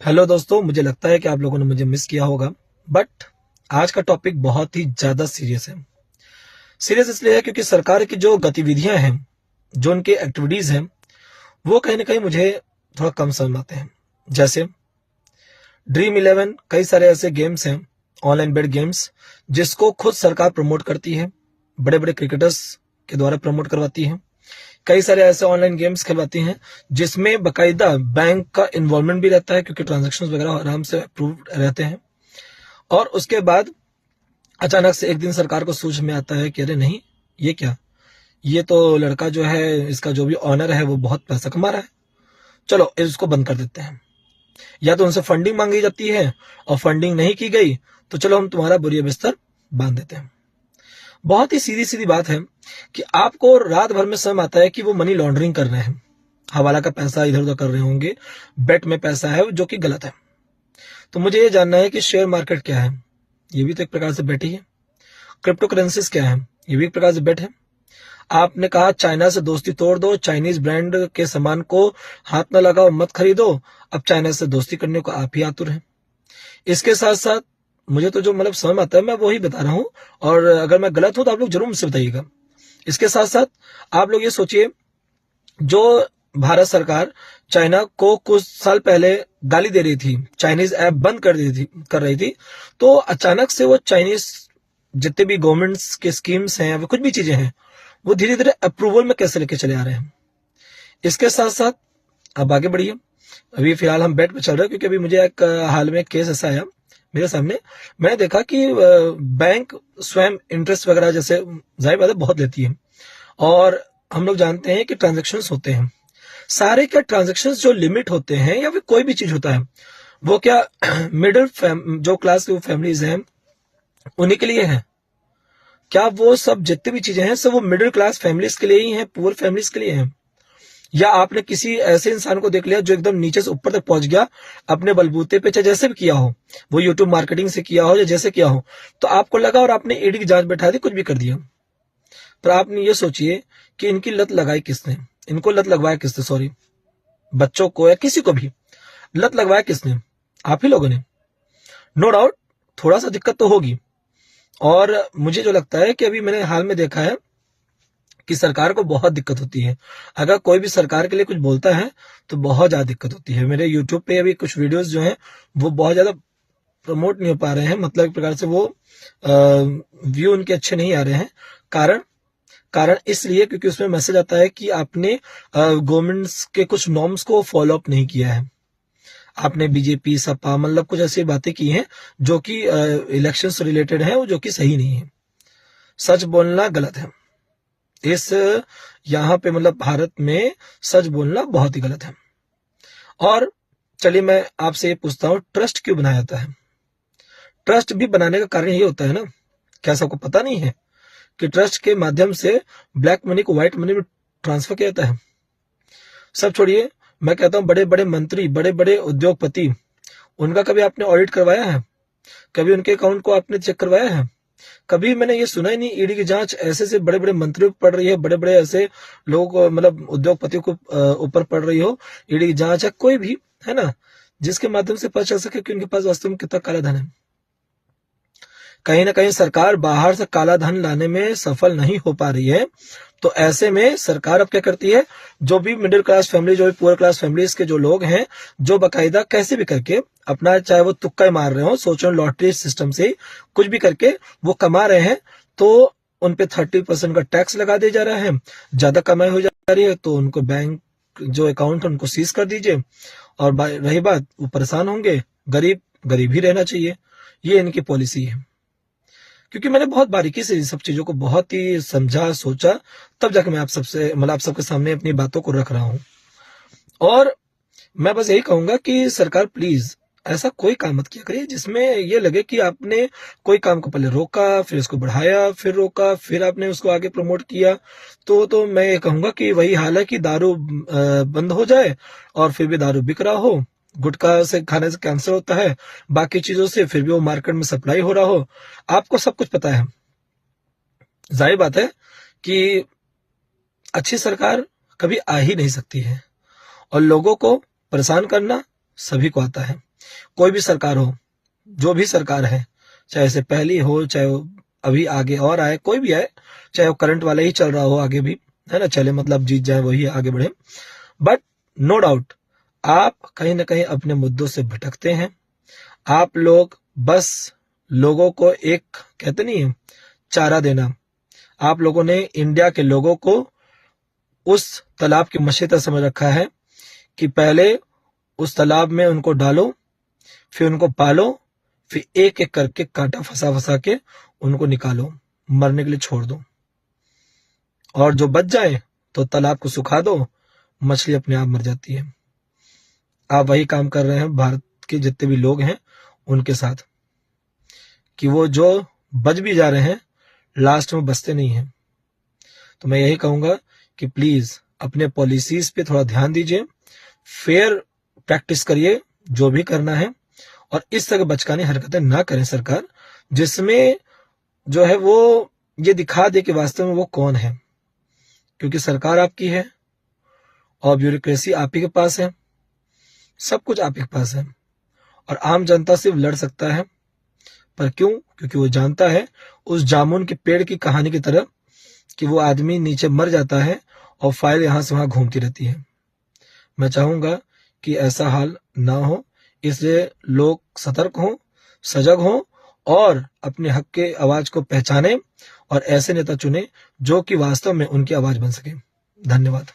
Hello दोस्तों, मुझे लगता है कि आप लोगों ने मुझे मिस किया होगा। बट आज का टॉपिक बहुत ही ज्यादा सीरियस है। सीरियस इसलिए है क्योंकि सरकार की जो गतिविधियां हैं, जो उनके एक्टिविटीज हैं, वो कहीं ना कहीं मुझे थोड़ा कम समझ में आते हैं। जैसे ड्रीम इलेवन, कई सारे ऐसे गेम्स हैं, ऑनलाइन बेट गेम्स, जिसको खुद सरकार प्रमोट करती है, बड़े बड़े क्रिकेटर्स के द्वारा प्रमोट करवाती है। कई सारे ऐसे ऑनलाइन गेम्स खिलवाती हैं जिसमें बकायदा बैंक का इन्वॉल्वमेंट भी रहता है, क्योंकि ट्रांजेक्शन वगैरह आराम से अप्रूव रहते हैं। और उसके बाद अचानक से एक दिन सरकार को सूझ में आता है कि अरे नहीं, ये क्या, ये तो लड़का जो है, इसका जो भी ऑनर है वो बहुत पैसा कमा रहा है, चलो इसको बंद कर देते हैं। या तो उनसे फंडिंग मांगी जाती है, और फंडिंग नहीं की गई तो चलो हम तुम्हारा बोरिया बिस्तर बांध देते हैं। बहुत ही सीधी सीधी बात है कि आपको रात भर में समझ आता है कि वो मनी लॉन्ड्रिंग कर रहे हैं, हवाला का पैसा इधर उधर कर रहे होंगे, बेट में पैसा है जो कि गलत है। तो मुझे ये जानना है कि शेयर मार्केट क्या है, ये भी तो एक प्रकार से बेट ही है। क्रिप्टो करेंसीज क्या है, ये भी एक प्रकार से बेट है। आपने कहा चाइना से दोस्ती तोड़ दो, चाइनीज ब्रांड के सामान को हाथ न लगाओ, मत खरीदो। अब चाइना से दोस्ती करने को आप ही आतुर हैं। इसके साथ साथ मुझे तो जो मतलब समझ में आता है मैं वही बता रहा हूं, और अगर मैं गलत हूं तो आप लोग जरूर मुझसे बताइएगा। इसके साथ साथ आप लोग ये सोचिए, जो भारत सरकार चाइना को कुछ साल पहले गाली दे रही थी, चाइनीज ऐप बंद कर रही थी, तो अचानक से वो चाइनीज जितने भी गवर्नमेंट्स के स्कीम्स हैं या फिर कुछ भी चीजें हैं, वो धीरे धीरे अप्रूवल में कैसे लेके चले आ रहे हैं। इसके साथ साथ अब आगे बढ़िए। अभी फिलहाल हम बेट पे चल रहे हैं, क्योंकि अभी मुझे एक हाल में एक केस ऐसा आया मेरे सामने। मैंने देखा कि बैंक स्वयं इंटरेस्ट वगैरह जैसे जाहिर बात है बहुत लेती है, और हम लोग जानते हैं कि ट्रांजेक्शन्स होते हैं सारे, क्या ट्रांजेक्शन्स जो लिमिट होते हैं या फिर कोई भी चीज होता है, वो क्या मिडिल जो क्लास की फैमिलीज हैं उन्हीं के लिए है? क्या वो सब जितनी भी चीजें हैं सब वो मिडिल क्लास फैमिलीज के लिए ही हैं, पुअर फैमिलीज के लिए हैं? या आपने किसी ऐसे इंसान को देख लिया जो एकदम नीचे से ऊपर तक पहुंच गया अपने बलबूते पे, चाहे जैसे भी किया हो, वो यूट्यूब मार्केटिंग से किया हो या जैसे किया हो, तो आपको लगा और आपने ईडी की जांच बैठा दी, कुछ भी कर दिया। पर आपने ये सोचिए कि इनकी लत लगाई किसने, इनको लत लगवाया किसने, सॉरी, बच्चों को या किसी को भी लत लगवाया किसने? आप ही लोगों ने। नो डाउट थोड़ा सा दिक्कत तो होगी। और मुझे जो लगता है कि अभी मैंने हाल में देखा है कि सरकार को बहुत दिक्कत होती है। अगर कोई भी सरकार के लिए कुछ बोलता है तो बहुत ज्यादा दिक्कत होती है। मेरे यूट्यूब पे अभी कुछ वीडियोस जो हैं वो बहुत ज्यादा प्रमोट नहीं हो पा रहे हैं, मतलब एक प्रकार से वो व्यू उनके अच्छे नहीं आ रहे हैं। कारण कारण इसलिए क्योंकि उसमें मैसेज आता है कि आपने गवर्नमेंट्स के कुछ नॉर्म्स को फॉलो अप नहीं किया है, आपने बीजेपी सपा मतलब कुछ ऐसी बातें की हैं जो कि इलेक्शन से रिलेटेड है, वो जो कि सही नहीं है। सच बोलना गलत है इस यहाँ पे, मतलब भारत में सच बोलना बहुत ही गलत है। और चलिए मैं आपसे ये पूछता हूँ, ट्रस्ट क्यों बनाया जाता है? ट्रस्ट भी बनाने का कारण ये होता है ना, क्या सबको पता नहीं है कि ट्रस्ट के माध्यम से ब्लैक मनी को व्हाइट मनी में ट्रांसफर किया जाता है? सब छोड़िए, मैं कहता हूँ बड़े बड़े मंत्री, बड़े बड़े उद्योगपति, उनका कभी आपने ऑडिट करवाया है? कभी उनके अकाउंट को आपने चेक करवाया है? कभी मैंने ये सुना ही नहीं ईडी की जांच ऐसे से बड़े बड़े मंत्रियों पर पड़ रही है, बड़े बड़े ऐसे लोगों को, मतलब उद्योगपतियों को ऊपर पड़ रही हो ईडी की जांच, है कोई भी, है ना, जिसके माध्यम से पता चल सके कि उनके पास वास्तव में कितना काला धन है। कहीं ना कहीं सरकार बाहर से काला धन लाने में सफल नहीं हो पा रही है, तो ऐसे में सरकार अब क्या करती है, जो भी मिडिल क्लास फैमिली, जो भी पुअर क्लास फैमिलीज के जो लोग हैं, जो बकायदा कैसे भी करके अपना, चाहे वो तुक्का ही मार रहे हो, सोच रहे हो लॉटरी सिस्टम से कुछ भी करके वो कमा रहे हैं, तो उनपे 30% का टैक्स लगा दिया जा रहा है। ज्यादा कमाई हो जा रही है तो उनको बैंक जो अकाउंट है उनको सीज कर दीजिए। और रही बात, वो परेशान होंगे, गरीब गरीब ही रहना चाहिए, ये इनकी पॉलिसी है। क्योंकि मैंने बहुत बारीकी से इन सब चीजों को बहुत ही समझा सोचा, तब जाकर मैं आप सबसे, मतलब आप सबके सामने अपनी बातों को रख रहा हूं। और मैं बस यही कहूंगा कि सरकार प्लीज ऐसा कोई काम मत किया करिए जिसमें ये लगे कि आपने कोई काम को पहले रोका, फिर उसको बढ़ाया, फिर रोका, फिर आपने उसको आगे प्रमोट किया। तो मैं ये कहूंगा कि वही हाल है कि दारू बंद हो जाए और फिर भी दारू बिक रहा हो, गुटखा से खाने से कैंसर होता है, बाकी चीजों से फिर भी वो मार्केट में सप्लाई हो रहा हो। आपको सब कुछ पता है। जाहिर बात है कि अच्छी सरकार कभी आ ही नहीं सकती है, और लोगों को परेशान करना सभी को आता है। कोई भी सरकार हो, जो भी सरकार है, चाहे से पहली हो, चाहे वो अभी आगे और आए, कोई भी आए, चाहे वो करंट वाला ही चल रहा हो आगे भी, है ना, चले मतलब जीत जाए वही आगे बढ़े। बट नो डाउट आप कहीं ना कहीं अपने मुद्दों से भटकते हैं। आप लोग बस लोगों को एक कहते नहीं है चारा देना, आप लोगों ने इंडिया के लोगों को उस तालाब की मछली तरह समझ रखा है कि पहले उस तालाब में उनको डालो, फिर उनको पालो, फिर एक एक करके कांटा फंसा फंसा के उनको निकालो, मरने के लिए छोड़ दो, और जो बच जाए तो तालाब को सुखा दो, मछली अपने आप मर जाती है। आप वही काम कर रहे हैं भारत के जितने भी लोग हैं उनके साथ, कि वो जो बच भी जा रहे हैं लास्ट में बचते नहीं हैं। तो मैं यही कहूंगा कि प्लीज अपने पॉलिसीज पे थोड़ा ध्यान दीजिए, फेयर प्रैक्टिस करिए जो भी करना है, और इस तरह बचकानी हरकतें ना करें सरकार, जिसमें जो है वो ये दिखा दे कि वास्तव में वो कौन है, क्योंकि सरकार आपकी है और ब्यूरोक्रेसी आप ही के पास है, सब कुछ आप ही के पास है, और आम जनता सिर्फ लड़ सकता है। पर क्यों? क्योंकि वो जानता है उस जामुन के पेड़ की कहानी की तरह कि वो आदमी नीचे मर जाता है और फाइल यहां से वहां घूमती रहती है। मैं चाहूंगा कि ऐसा हाल ना हो, इसलिए लोग सतर्क हों, सजग हों और अपने हक के आवाज को पहचानें और ऐसे नेता चुने जो कि वास्तव में उनकी आवाज बन सके। धन्यवाद।